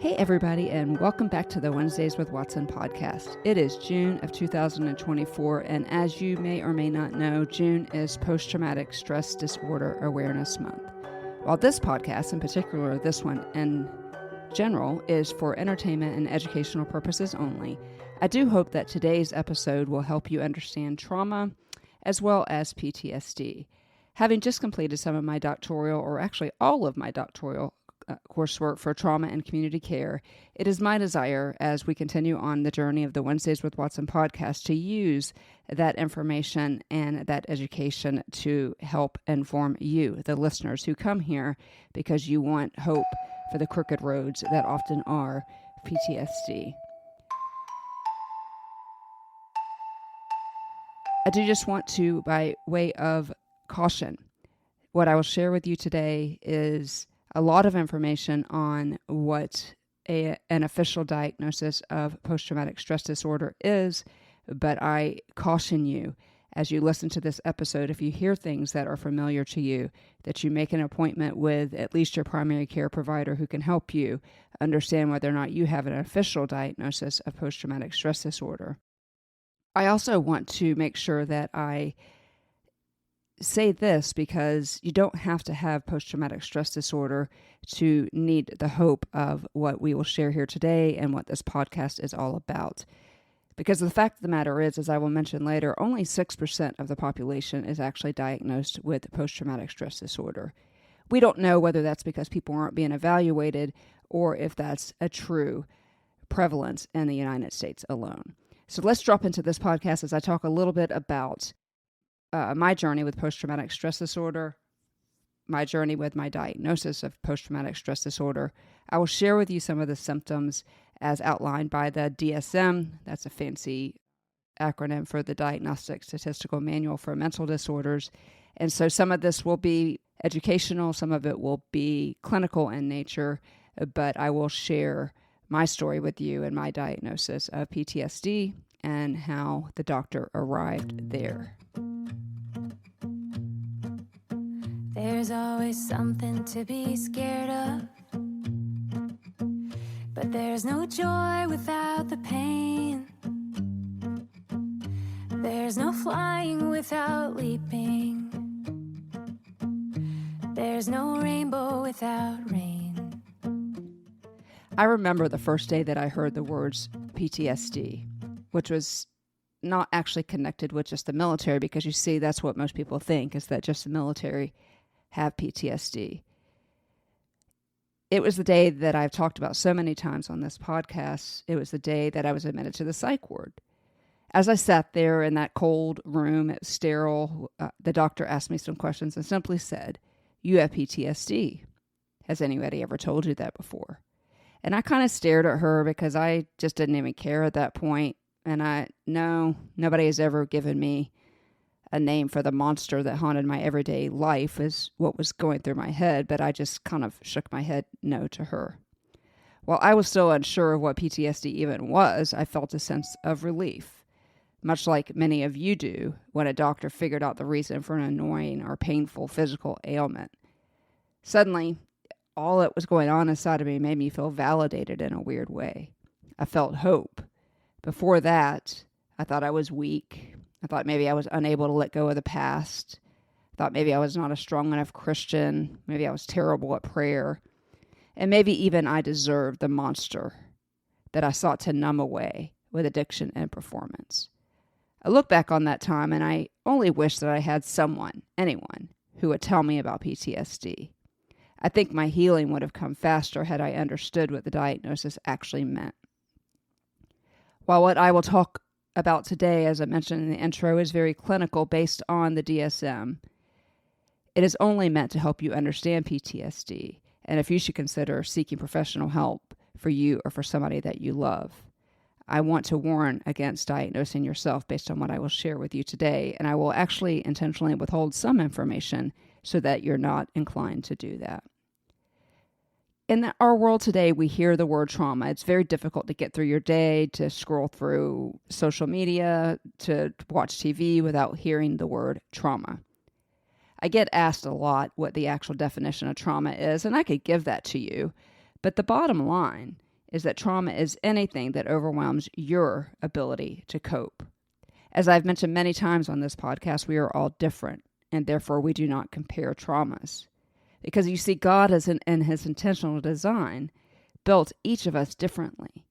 Hey everybody, and welcome back to the Wednesdays with Watson podcast. It is June of 2024, and as you may or may not know, June is Post-Traumatic Stress Disorder Awareness Month. While this podcast, in particular this one in general, is for entertainment and educational purposes only, I do hope that today's episode will help you understand trauma as well as PTSD. Having just completed some of my doctoral, or actually all of my doctoral coursework for trauma and community care, it is my desire as we continue on the journey of the Wednesdays with Watson podcast to use that information and that education to help inform you, the listeners who come here because you want hope for the crooked roads that often are PTSD. I do just want to, by way of caution, what I will share with you today is a lot of information on what an official diagnosis of post-traumatic stress disorder is, but I caution you as you listen to this episode, if you hear things that are familiar to you, that you make an appointment with at least your primary care provider who can help you understand whether or not you have an official diagnosis of post-traumatic stress disorder. I also want to make sure that I say this because you don't have to have post-traumatic stress disorder to need the hope of what we will share here today and what this podcast is all about. Because the fact of the matter is, as I will mention later, only 6% of the population is actually diagnosed with post-traumatic stress disorder. We don't know whether that's because people aren't being evaluated or if that's a true prevalence in the United States alone. So let's drop into this podcast as I talk a little bit about my journey with post-traumatic stress disorder, my journey with my diagnosis of post-traumatic stress disorder. I will share with you some of the symptoms as outlined by the DSM. That's a fancy acronym for the Diagnostic Statistical Manual for Mental Disorders. And so some of this will be educational, some of it will be clinical in nature, but I will share my story with you and my diagnosis of PTSD and how the doctor arrived there. There's always something to be scared of, but there's no joy without the pain. There's no flying without leaping. There's no rainbow without rain. I remember the first day that I heard the words PTSD, which was not actually connected with just the military, because you see, that's what most people think, is that just the military have PTSD. It was the day that I've talked about so many times on this podcast. It was the day that I was admitted to the psych ward. As I sat there in that cold room, it was sterile, the doctor asked me some questions and simply said, "You have PTSD. Has anybody ever told you that before?" And I kind of stared at her because I just didn't even care at that point. And nobody has ever given me a name for the monster that haunted my everyday life, is what was going through my head, but I just kind of shook my head no to her. While I was still unsure of what PTSD even was, I felt a sense of relief, much like many of you do when a doctor figured out the reason for an annoying or painful physical ailment. Suddenly, all that was going on inside of me made me feel validated in a weird way. I felt hope. Before that, I thought I was weak. I thought maybe I was unable to let go of the past. I thought maybe I was not a strong enough Christian. Maybe I was terrible at prayer. And maybe even I deserved the monster that I sought to numb away with addiction and performance. I look back on that time and I only wish that I had anyone, who would tell me about PTSD. I think my healing would have come faster had I understood what the diagnosis actually meant. While what I will talk about today, as I mentioned in the intro, is very clinical based on the DSM, it is only meant to help you understand PTSD and if you should consider seeking professional help for you or for somebody that you love. I want to warn against diagnosing yourself based on what I will share with you today, and I will actually intentionally withhold some information so that you're not inclined to do that. In our world today, we hear the word trauma. It's very difficult to get through your day, to scroll through social media, to watch TV without hearing the word trauma. I get asked a lot what the actual definition of trauma is, and I could give that to you. But the bottom line is that trauma is anything that overwhelms your ability to cope. As I've mentioned many times on this podcast, we are all different, and therefore we do not compare traumas. Because you see, God has, in his intentional design, built each of us differently.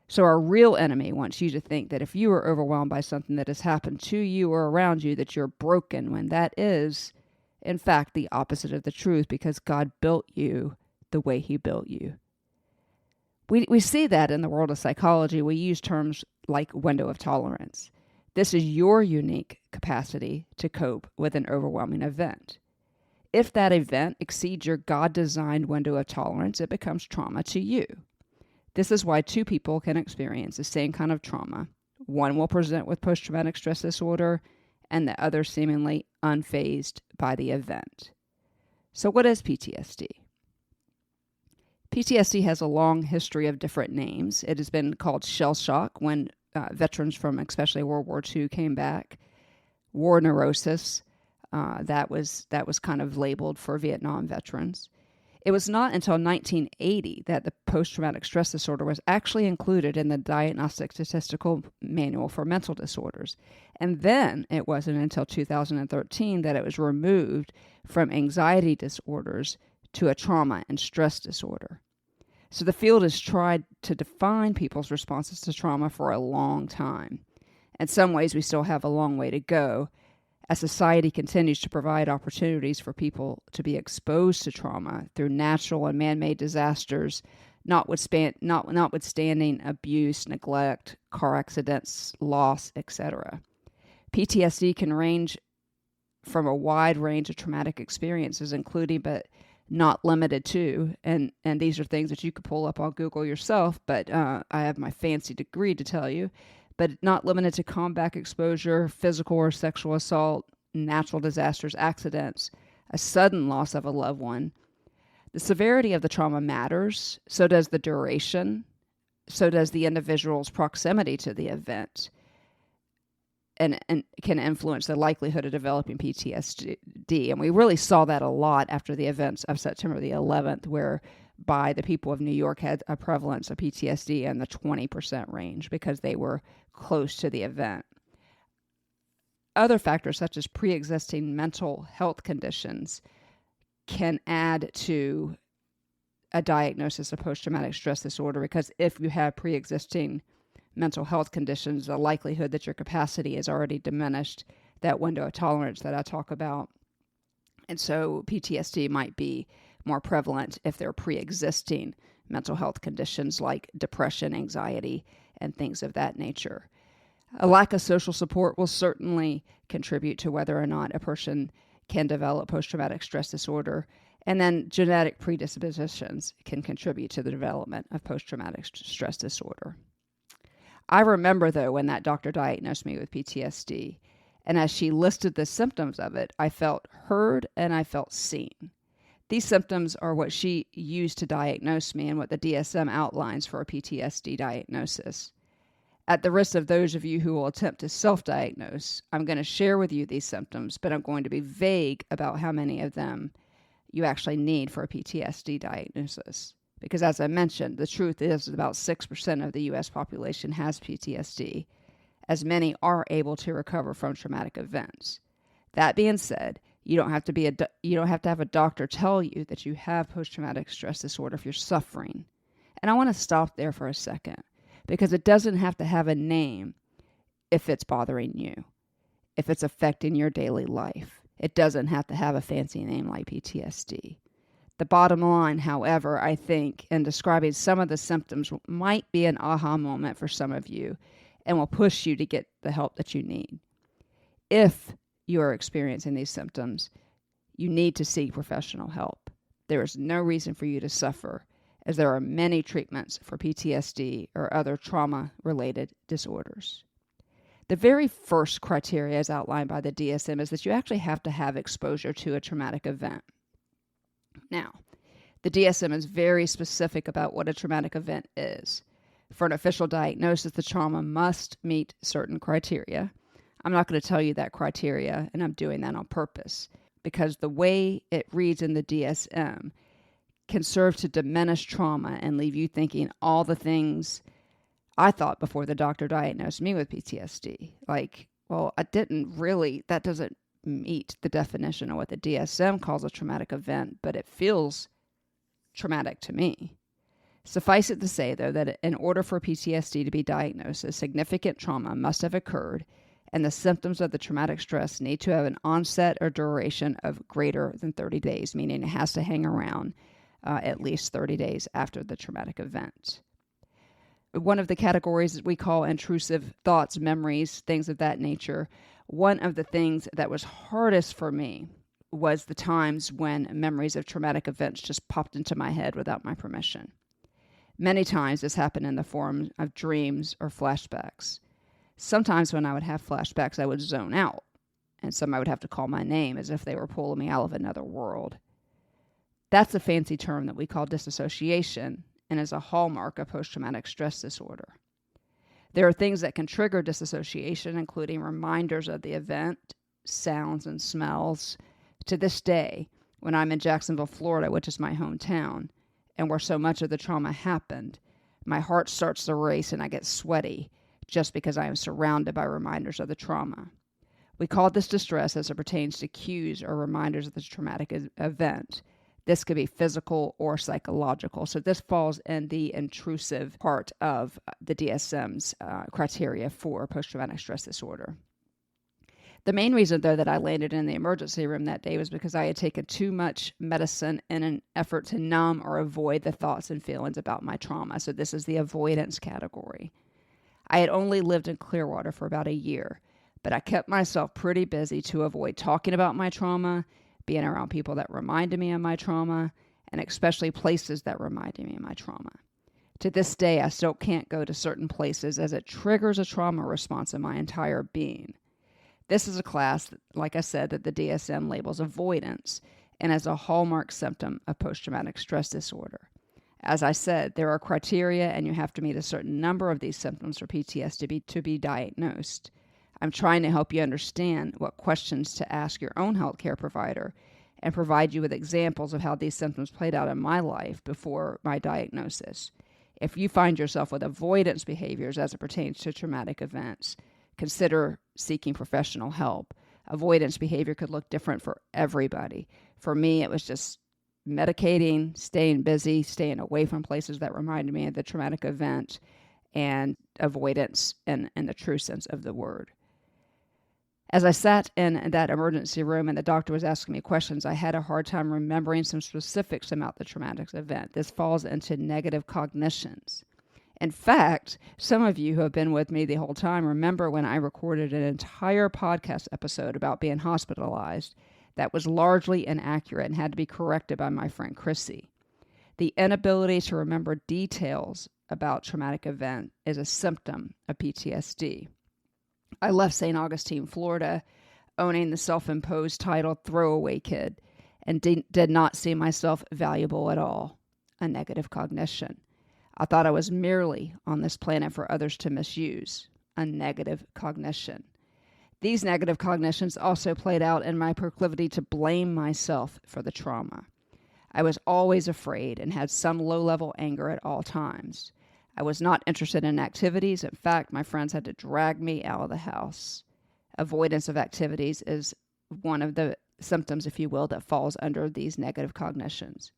So our real enemy wants you to think that if you are overwhelmed by something that has happened to you or around you, that you're broken, when that is, in fact, the opposite of the truth, because God built you the way he built you. We see that in the world of psychology. We use terms like window of tolerance. This is your unique capacity to cope with an overwhelming event. If that event exceeds your God-designed window of tolerance, it becomes trauma to you. This is why two people can experience the same kind of trauma. One will present with post-traumatic stress disorder, and the other seemingly unfazed by the event. So what is PTSD? PTSD has a long history of different names. It has been called shell shock when veterans from especially World War II came back. War neurosis, that was kind of labeled for Vietnam veterans. It was not until 1980 that the post-traumatic stress disorder was actually included in the Diagnostic Statistical Manual for Mental Disorders. And then it wasn't until 2013 that it was removed from anxiety disorders to a trauma and stress disorder. So the field has tried to define people's responses to trauma for a long time. In some ways, we still have a long way to go as society continues to provide opportunities for people to be exposed to trauma through natural and man-made disasters, notwithstanding abuse, neglect, car accidents, loss, etc. PTSD can range from a wide range of traumatic experiences, including but not limited to, and these are things that you could pull up on Google yourself, but I have my fancy degree to tell you, but not limited to combat exposure, physical or sexual assault, natural disasters, accidents, a sudden loss of a loved one. The severity of the trauma matters, so does the duration, so does the individual's proximity to the event, and can influence the likelihood of developing PTSD. And we really saw that a lot after the events of September the 11th, whereby the people of New York had a prevalence of PTSD in the 20% range because they were close to the event. Other factors such as pre-existing mental health conditions can add to a diagnosis of post-traumatic stress disorder, because if you have pre-existing mental health conditions, the likelihood that your capacity is already diminished, that window of tolerance that I talk about. And so PTSD might be more prevalent if there are pre-existing mental health conditions like depression, anxiety, and things of that nature. A lack of social support will certainly contribute to whether or not a person can develop post-traumatic stress disorder. And then genetic predispositions can contribute to the development of post-traumatic stress disorder. I remember, though, when that doctor diagnosed me with PTSD, and as she listed the symptoms of it, I felt heard and I felt seen. These symptoms are what she used to diagnose me and what the DSM outlines for a PTSD diagnosis. At the risk of those of you who will attempt to self-diagnose, I'm going to share with you these symptoms, but I'm going to be vague about how many of them you actually need for a PTSD diagnosis. Because as I mentioned, the truth is that about 6% of the U.S. population has PTSD, as many are able to recover from traumatic events. That being said, you don't have to have a doctor tell you that you have post-traumatic stress disorder if you're suffering. And I want to stop there for a second, because it doesn't have to have a name if it's bothering you, if it's affecting your daily life. It doesn't have to have a fancy name like PTSD. The bottom line, however, I think, in describing some of the symptoms might be an aha moment for some of you and will push you to get the help that you need. If you are experiencing these symptoms, you need to seek professional help. There is no reason for you to suffer, as there are many treatments for PTSD or other trauma-related disorders. The very first criteria as outlined by the DSM is that you actually have to have exposure to a traumatic event. Now, the DSM is very specific about what a traumatic event is. For an official diagnosis, the trauma must meet certain criteria. I'm not going to tell you that criteria, and I'm doing that on purpose, because the way it reads in the DSM can serve to diminish trauma and leave you thinking all the things I thought before the doctor diagnosed me with PTSD. Like, well, that doesn't meet the definition of what the DSM calls a traumatic event, but it feels traumatic to me. Suffice it to say, though, that in order for PTSD to be diagnosed, a significant trauma must have occurred, and the symptoms of the traumatic stress need to have an onset or duration of greater than 30 days, meaning it has to hang around at least 30 days after the traumatic event. One of the categories that we call intrusive thoughts, memories, things of that nature. One of the things that was hardest for me was the times when memories of traumatic events just popped into my head without my permission. Many times this happened in the form of dreams or flashbacks. Sometimes when I would have flashbacks, I would zone out, and some I would have to call my name as if they were pulling me out of another world. That's a fancy term that we call disassociation, and is a hallmark of post-traumatic stress disorder. There are things that can trigger disassociation, including reminders of the event, sounds and smells. To this day, when I'm in Jacksonville, Florida, which is my hometown, and where so much of the trauma happened, my heart starts to race and I get sweaty just because I am surrounded by reminders of the trauma. We call this distress as it pertains to cues or reminders of the traumatic event. This could be physical or psychological. So this falls in the intrusive part of the DSM's criteria for post-traumatic stress disorder. The main reason, though, that I landed in the emergency room that day was because I had taken too much medicine in an effort to numb or avoid the thoughts and feelings about my trauma. So this is the avoidance category. I had only lived in Clearwater for about a year, but I kept myself pretty busy to avoid talking about my trauma, being around people that reminded me of my trauma, and especially places that reminded me of my trauma. To this day, I still can't go to certain places as it triggers a trauma response in my entire being. This is a class, like I said, that the DSM labels avoidance and as a hallmark symptom of post-traumatic stress disorder. As I said, there are criteria and you have to meet a certain number of these symptoms for PTSD to be diagnosed. I'm trying to help you understand what questions to ask your own healthcare provider and provide you with examples of how these symptoms played out in my life before my diagnosis. If you find yourself with avoidance behaviors as it pertains to traumatic events, consider seeking professional help. Avoidance behavior could look different for everybody. For me, it was just medicating, staying busy, staying away from places that reminded me of the traumatic event, and avoidance in the true sense of the word. As I sat in that emergency room and the doctor was asking me questions, I had a hard time remembering some specifics about the traumatic event. This falls into negative cognitions. In fact, some of you who have been with me the whole time remember when I recorded an entire podcast episode about being hospitalized that was largely inaccurate and had to be corrected by my friend Chrissy. The inability to remember details about traumatic event is a symptom of PTSD. I left St. Augustine, Florida, owning the self-imposed title throwaway kid, and did not see myself valuable at all, a negative cognition. I thought I was merely on this planet for others to misuse, a negative cognition. These negative cognitions also played out in my proclivity to blame myself for the trauma. I was always afraid and had some low-level anger at all times. I was not interested in activities. In fact, my friends had to drag me out of the house. Avoidance of activities is one of the symptoms, if you will, that falls under these negative cognitions.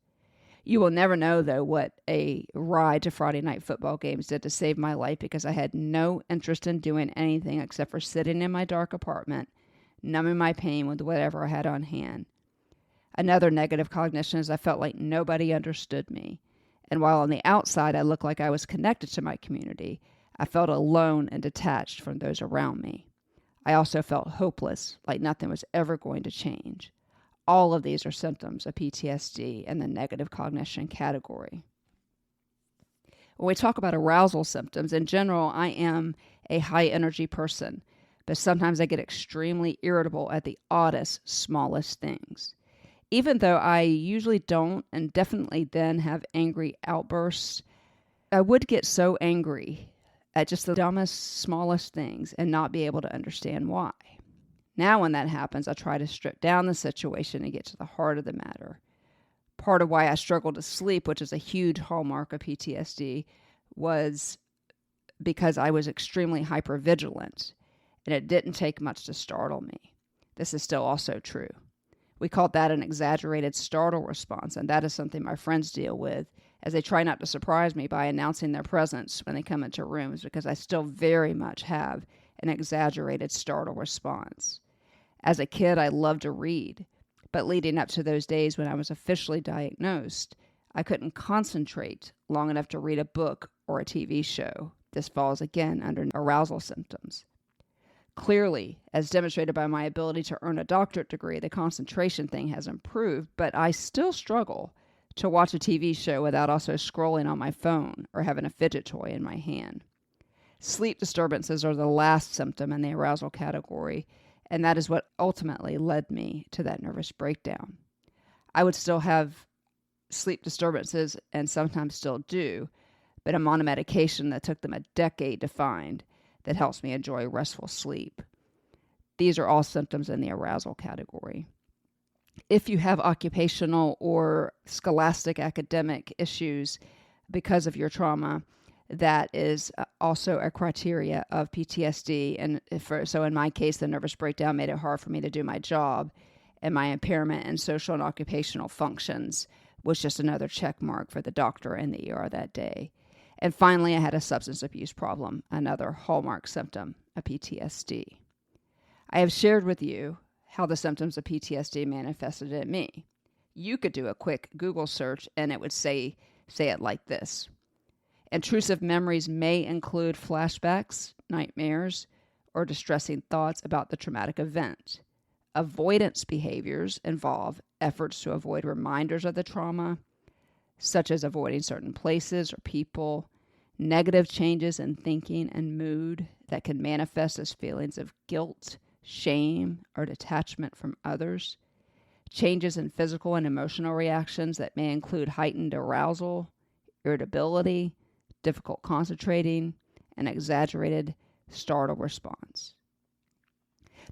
You will never know, though, what a ride to Friday night football games did to save my life because I had no interest in doing anything except for sitting in my dark apartment, numbing my pain with whatever I had on hand. Another negative cognition is I felt like nobody understood me. And while on the outside I looked like I was connected to my community, I felt alone and detached from those around me. I also felt hopeless, like nothing was ever going to change. All of these are symptoms of PTSD in the negative cognition category. When we talk about arousal symptoms, in general, I am a high-energy person, but sometimes I get extremely irritable at the oddest, smallest things. Even though I usually don't and definitely then have angry outbursts, I would get so angry at just the dumbest, smallest things and not be able to understand why. Now when that happens, I try to strip down the situation and get to the heart of the matter. part of why I struggled to sleep, which is a huge hallmark of PTSD, was because I was extremely hypervigilant, and it didn't take much to startle me. This is still also true. We call that an exaggerated startle response, and that is something my friends deal with as they try not to surprise me by announcing their presence when they come into rooms, because I still very much have an exaggerated startle response. As a kid, I loved to read, but leading up to those days when I was officially diagnosed, I couldn't concentrate long enough to read a book or a TV show. This falls again under arousal symptoms. Clearly, as demonstrated by my ability to earn a doctorate degree, the concentration thing has improved, but I still struggle to watch a TV show without also scrolling on my phone or having a fidget toy in my hand. Sleep disturbances are the last symptom in the arousal category, and that is what ultimately led me to that nervous breakdown. I would still have sleep disturbances, and sometimes still do, but I'm on a medication that took them a decade to find that helps me enjoy restful sleep. These are all symptoms in the arousal category. If you have occupational or scholastic academic issues because of your trauma, that is also a criteria of PTSD. And so in my case, the nervous breakdown made it hard for me to do my job, and my impairment in social and occupational functions was just another check mark for the doctor in the ER that day. And finally, I had a substance abuse problem, another hallmark symptom of PTSD. I have shared with you how the symptoms of PTSD manifested in me. You could do a quick Google search and it would say it like this. Intrusive memories may include flashbacks, nightmares, or distressing thoughts about the traumatic event. Avoidance behaviors involve efforts to avoid reminders of the trauma, such as avoiding certain places or people, negative changes in thinking and mood that can manifest as feelings of guilt, shame, or detachment from others, changes in physical and emotional reactions that may include heightened arousal, irritability, difficult concentrating, and exaggerated startle response.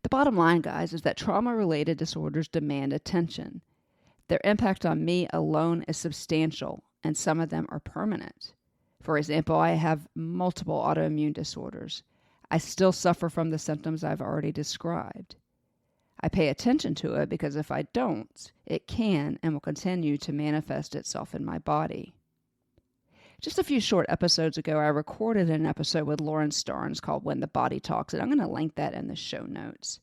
The bottom line, guys, is that trauma-related disorders demand attention. Their impact on me alone is substantial, and some of them are permanent. For example, I have multiple autoimmune disorders. I still suffer from the symptoms I've already described. I pay attention to it because if I don't, it can and will continue to manifest itself in my body. Just a few short episodes ago, I recorded an episode with Lauren Starnes called When the Body Talks, and I'm going to link that in the show notes.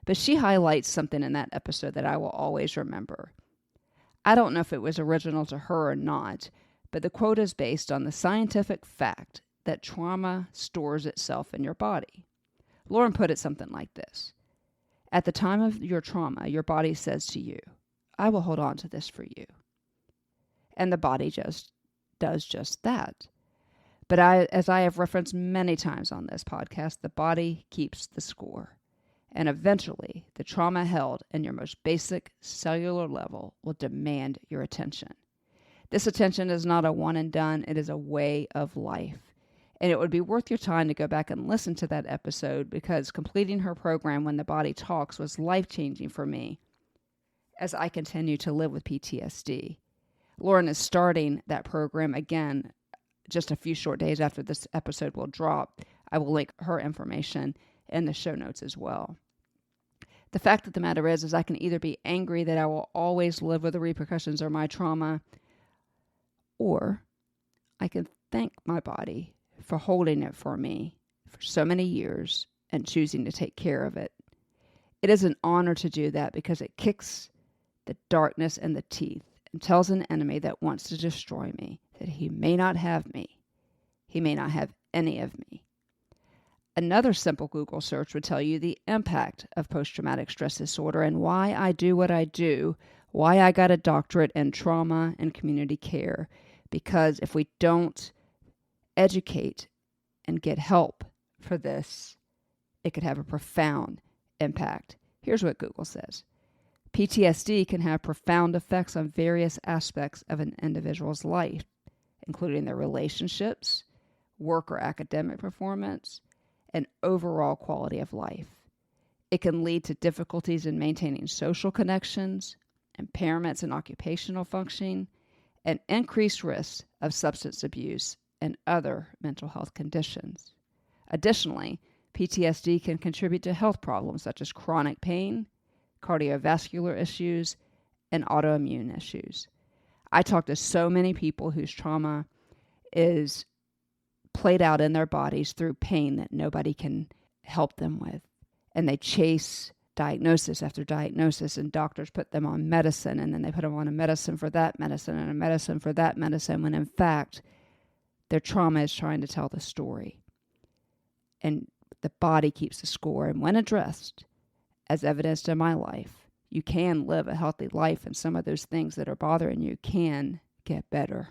But she highlights something in that episode that I will always remember. I don't know if it was original to her or not, but the quote is based on the scientific fact that trauma stores itself in your body. Lauren put it something like this. At the time of your trauma, your body says to you, I will hold on to this for you. And the body just does just that. But as I have referenced many times on this podcast, the body keeps the score. And eventually, the trauma held in your most basic cellular level will demand your attention. This attention is not a one and done, it is a way of life. And it would be worth your time to go back and listen to that episode, because completing her program When the Body Talks was life-changing for me as I continue to live with PTSD. Lauren is starting that program again just a few short days after this episode will drop. I will link her information in the show notes as well. The fact of the matter is I can either be angry that I will always live with the repercussions of my trauma, or I can thank my body for holding it for me for so many years and choosing to take care of it. It is an honor to do that because it kicks the darkness in the teeth and tells an enemy that wants to destroy me that he may not have me. He may not have any of me. Another simple Google search would tell you the impact of post-traumatic stress disorder and why I do what I do, why I got a doctorate in trauma and community care. Because if we don't educate and get help for this, it could have a profound impact. Here's what Google says. PTSD can have profound effects on various aspects of an individual's life, including their relationships, work or academic performance, and overall quality of life. It can lead to difficulties in maintaining social connections, impairments in occupational functioning, and increased risk of substance abuse and other mental health conditions. Additionally, PTSD can contribute to health problems such as chronic pain, cardiovascular issues, and autoimmune issues. I talk to so many people whose trauma is played out in their bodies through pain that nobody can help them with. And they chase diagnosis after diagnosis, and doctors put them on medicine, and then they put them on a medicine for that medicine and a medicine for that medicine, when in fact, their trauma is trying to tell the story. And the body keeps the score. And when addressed, as evidenced in my life, you can live a healthy life, and some of those things that are bothering you can get better.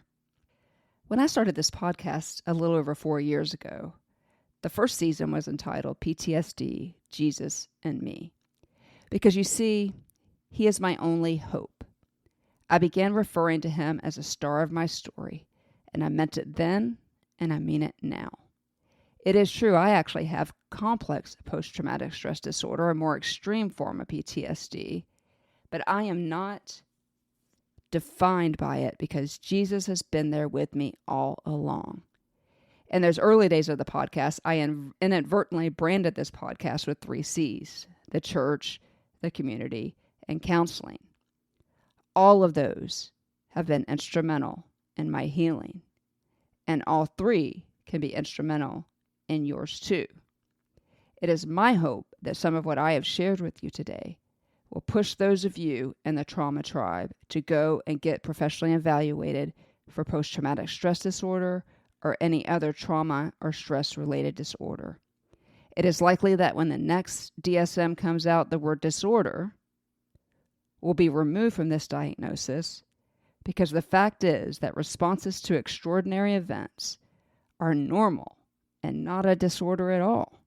When I started this podcast a little over 4 years ago, the first season was entitled PTSD, Jesus, and Me. Because you see, he is my only hope. I began referring to him as a star of my story, and I meant it then, and I mean it now. It is true, I actually have complex post-traumatic stress disorder, a more extreme form of PTSD, but I am not defined by it because Jesus has been there with me all along. In those early days of the podcast, I inadvertently branded this podcast with 3 C's: the church, the community, and counseling. All of those have been instrumental in my healing, and all 3 can be instrumental in yours too. It is my hope that some of what I have shared with you today will push those of you in the trauma tribe to go and get professionally evaluated for post-traumatic stress disorder or any other trauma or stress-related disorder. It is likely that when the next DSM comes out, the word disorder will be removed from this diagnosis, because the fact is that responses to extraordinary events are normal and not a disorder at all.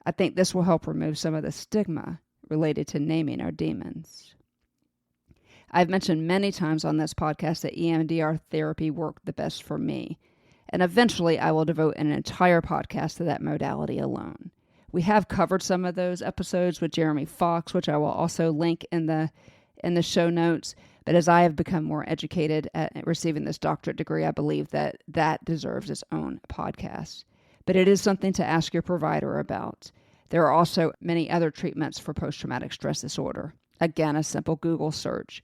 I think this will help remove some of the stigma related to naming our demons. I've mentioned many times on this podcast that EMDR therapy worked the best for me, and eventually I will devote an entire podcast to that modality alone. We have covered some of those episodes with Jeremy Fox, which I will also link in the show notes. But as I have become more educated at receiving this doctorate degree, I believe that deserves its own podcast. But it is something to ask your provider about. There are also many other treatments for post-traumatic stress disorder. Again, a simple Google search.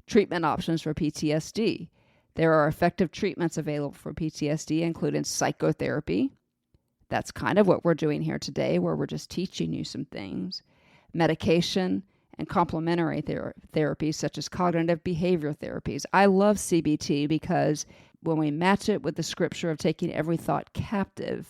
Treatment options for PTSD. There are effective treatments available for PTSD, including psychotherapy. That's kind of what we're doing here today, where we're just teaching you some things. Medication and complementary therapies, such as cognitive behavior therapies. I love CBT because when we match it with the scripture of taking every thought captive,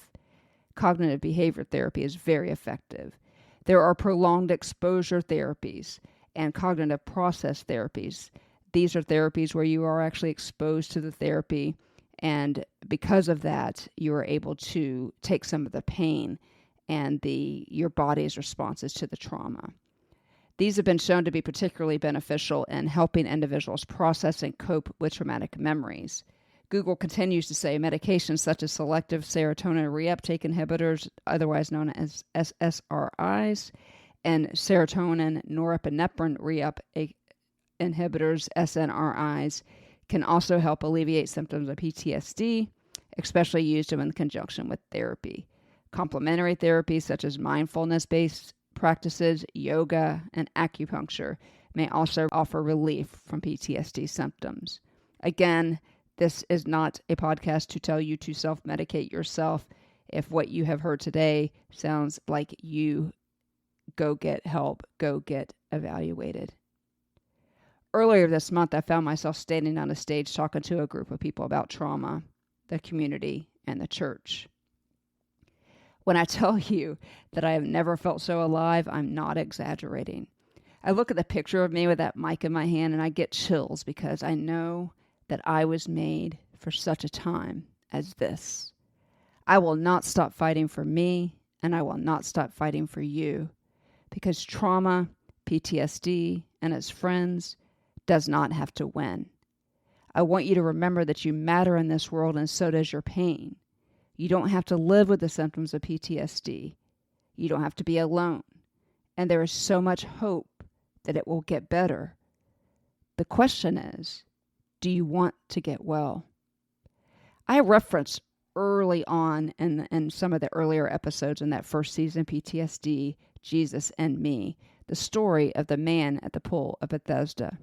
cognitive behavior therapy is very effective. There are prolonged exposure therapies and cognitive process therapies. These are therapies where you are actually exposed to the therapy, and because of that, you are able to take some of the pain and your body's responses to the trauma. These have been shown to be particularly beneficial in helping individuals process and cope with traumatic memories. Google continues to say medications such as selective serotonin reuptake inhibitors, otherwise known as SSRIs, and serotonin norepinephrine reuptake inhibitors, SNRIs, can also help alleviate symptoms of PTSD, especially used in conjunction with therapy. Complementary therapies such as mindfulness-based practices, yoga, and acupuncture may also offer relief from PTSD symptoms. Again, this is not a podcast to tell you to self-medicate yourself. If what you have heard today sounds like you, go get help, go get evaluated. Earlier this month, I found myself standing on a stage talking to a group of people about trauma, the community, and the church. When I tell you that I have never felt so alive, I'm not exaggerating. I look at the picture of me with that mic in my hand and I get chills because I know that I was made for such a time as this. I will not stop fighting for me, and I will not stop fighting for you, because trauma, PTSD, and its friends does not have to win. I want you to remember that you matter in this world, and so does your pain. You don't have to live with the symptoms of PTSD. You don't have to be alone. And there is so much hope that it will get better. The question is, do you want to get well? I referenced early on in some of the earlier episodes in that first season, PTSD, Jesus and Me, the story of the man at the pool of Bethesda.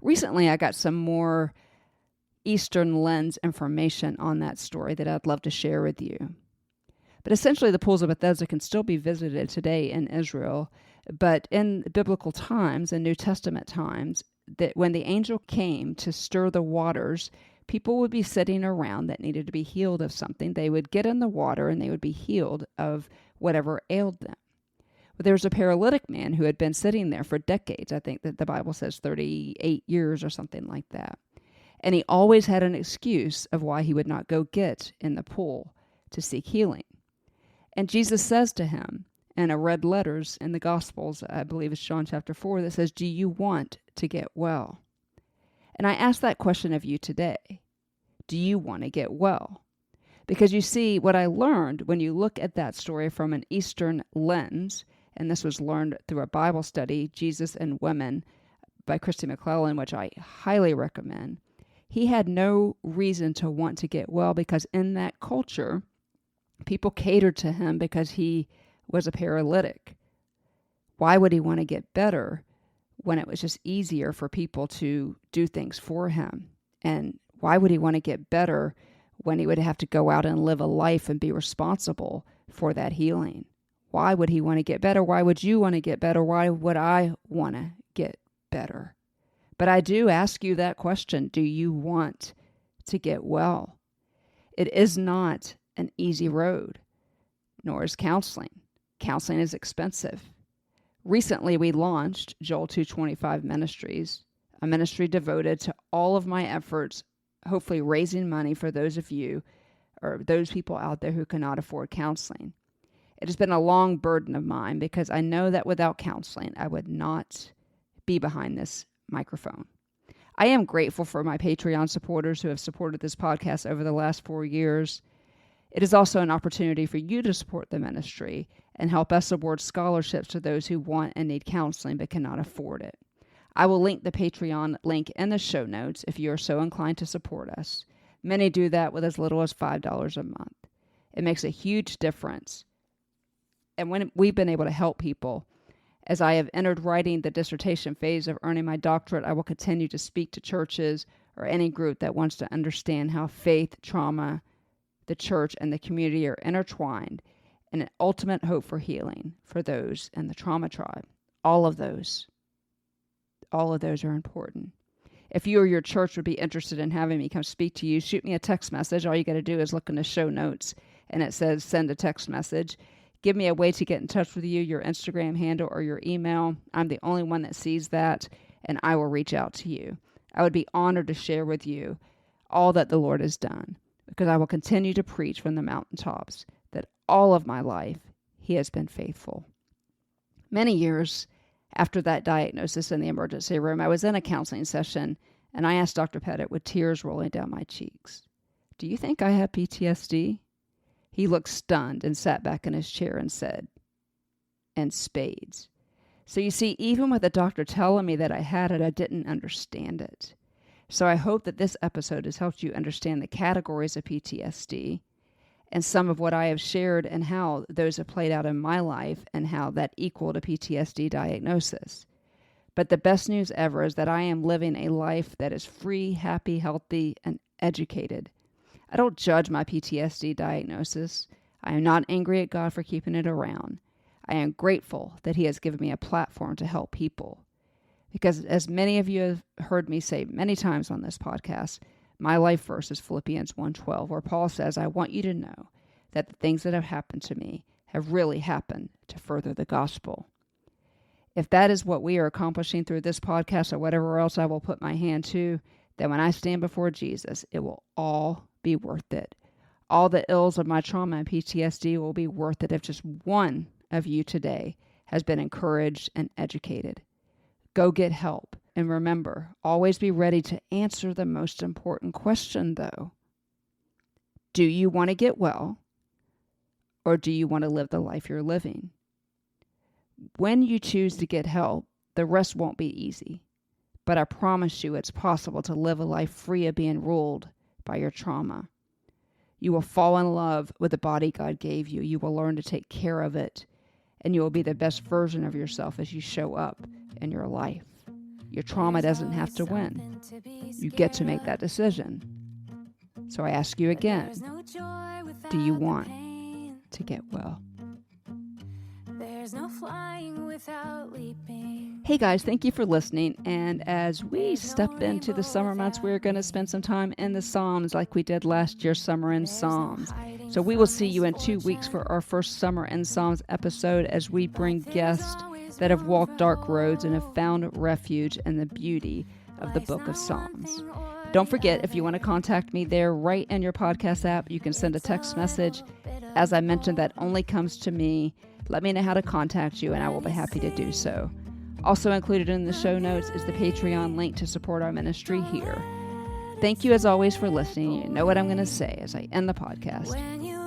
Recently, I got some more Eastern lens information on that story that I'd love to share with you. But essentially, the pools of Bethesda can still be visited today in Israel. But in biblical times, in New Testament times, that when the angel came to stir the waters, people would be sitting around that needed to be healed of something. They would get in the water and they would be healed of whatever ailed them. But there was a paralytic man who had been sitting there for decades. I think that the Bible says 38 years or something like that. And he always had an excuse of why he would not go get in the pool to seek healing. And Jesus says to him, and I read letters in the Gospels, I believe it's John chapter 4, that says, do you want to get well? And I ask that question of you today. Do you want to get well? Because you see, what I learned when you look at that story from an Eastern lens, and this was learned through a Bible study, Jesus and Women, by Christy McClellan, which I highly recommend, he had no reason to want to get well because in that culture, people catered to him because he was a paralytic. Why would he want to get better when it was just easier for people to do things for him? And why would he want to get better when he would have to go out and live a life and be responsible for that healing? Why would he want to get better? Why would you want to get better? Why would I want to get better? But I do ask you that question. Do you want to get well? It is not an easy road, nor is counseling. Counseling is expensive. Recently, we launched Joel 225 Ministries, a ministry devoted to all of my efforts, hopefully raising money for those of you or those people out there who cannot afford counseling. It has been a long burden of mine because I know that without counseling, I would not be behind this microphone. I am grateful for my Patreon supporters who have supported this podcast over the last 4 years. It is also an opportunity for you to support the ministry and help us award scholarships to those who want and need counseling but cannot afford it. I will link the Patreon link in the show notes if you are so inclined to support us. Many do that with as little as $5 a month. It makes a huge difference. And when we've been able to help people, as I have entered writing the dissertation phase of earning my doctorate, I will continue to speak to churches or any group that wants to understand how faith, trauma, the church, and the community are intertwined in an ultimate hope for healing for those in the trauma tribe. All of those are important. If you or your church would be interested in having me come speak to you, shoot me a text message. All you got to do is look in the show notes, and it says send a text message. Give me a way to get in touch with you, your Instagram handle or your email. I'm the only one that sees that, and I will reach out to you. I would be honored to share with you all that the Lord has done, because I will continue to preach from the mountaintops that all of my life He has been faithful. Many years after that diagnosis in the emergency room, I was in a counseling session, and I asked Dr. Pettit with tears rolling down my cheeks, "Do you think I have PTSD?" He looked stunned and sat back in his chair and said, "In spades." So you see, even with the doctor telling me that I had it, I didn't understand it. So I hope that this episode has helped you understand the categories of PTSD and some of what I have shared and how those have played out in my life and how that equaled a PTSD diagnosis. But the best news ever is that I am living a life that is free, happy, healthy, and educated. I don't judge my PTSD diagnosis. I am not angry at God for keeping it around. I am grateful that He has given me a platform to help people. Because as many of you have heard me say many times on this podcast, my life verse is Philippians 1:12, where Paul says, "I want you to know that the things that have happened to me have really happened to further the gospel." If that is what we are accomplishing through this podcast or whatever else I will put my hand to, then when I stand before Jesus, it will all be worth it. All the ills of my trauma and PTSD will be worth it if just one of you today has been encouraged and educated. Go get help. And remember, always be ready to answer the most important question, though. Do you want to get well? Or do you want to live the life you're living? When you choose to get help, the rest won't be easy. but I promise you it's possible to live a life free of being ruled by your trauma. You will fall in love with the body God gave you. You will learn to take care of it, and you will be the best version of yourself as you show up in your life. Your trauma doesn't have to win. You get to make that decision. So I ask you again, do you want to get well? There's no flying without leaping. Hey guys, thank you for listening. And as we step into the summer months, we're going to spend some time in the Psalms like we did last year, Summer in Psalms. So we will see you in 2 weeks for our first Summer in Psalms episode as we bring guests that have walked dark roads and have found refuge in the beauty of the book of Psalms. Don't forget, if you want to contact me there, right in your podcast app, you can send a text message. As I mentioned, that only comes to me. Let me know how to contact you, and I will be happy to do so. Also included in the show notes is the Patreon link to support our ministry here. Thank you, as always, for listening. You know what I'm going to say as I end the podcast.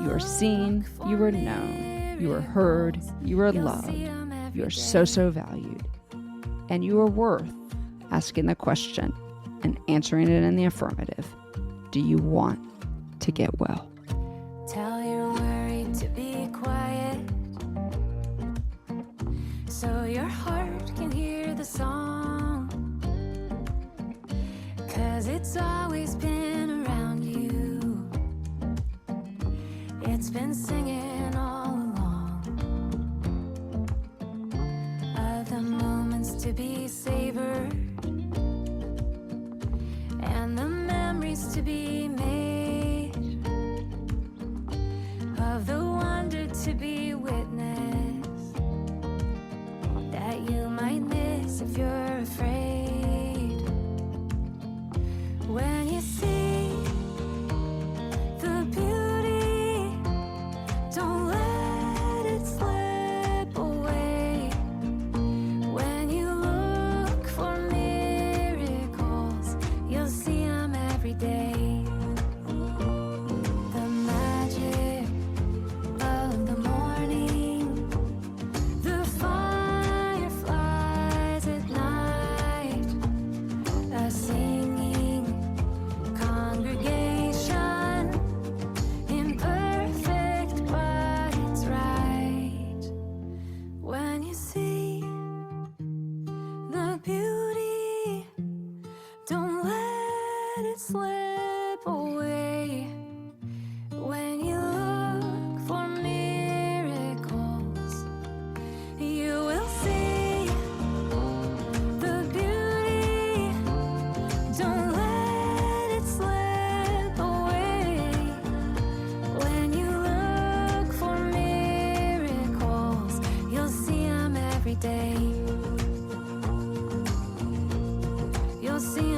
You are seen, you are known, you are heard, you are loved, you are so, so valued, and you are worth asking the question and answering it in the affirmative. Do you want to get well? Tell your worry to be quiet, so your heart can hear the song. 'Cause it's always been around you. It's been singing all along. Of the moments to be savored and the memories to be made, of the wonder to be witnessed, that you might miss if you're afraid. When you see the beauty, don't let it slip away. When you look for miracles, you'll see them every day. The magic of the morning, the fireflies at night, a singing congregation, imperfect but it's right. When you see the beauty, don't let it slip away. When you look for miracles, you will see the beauty. Don't let it slip away. When you look for miracles, you'll see them every day. You'll see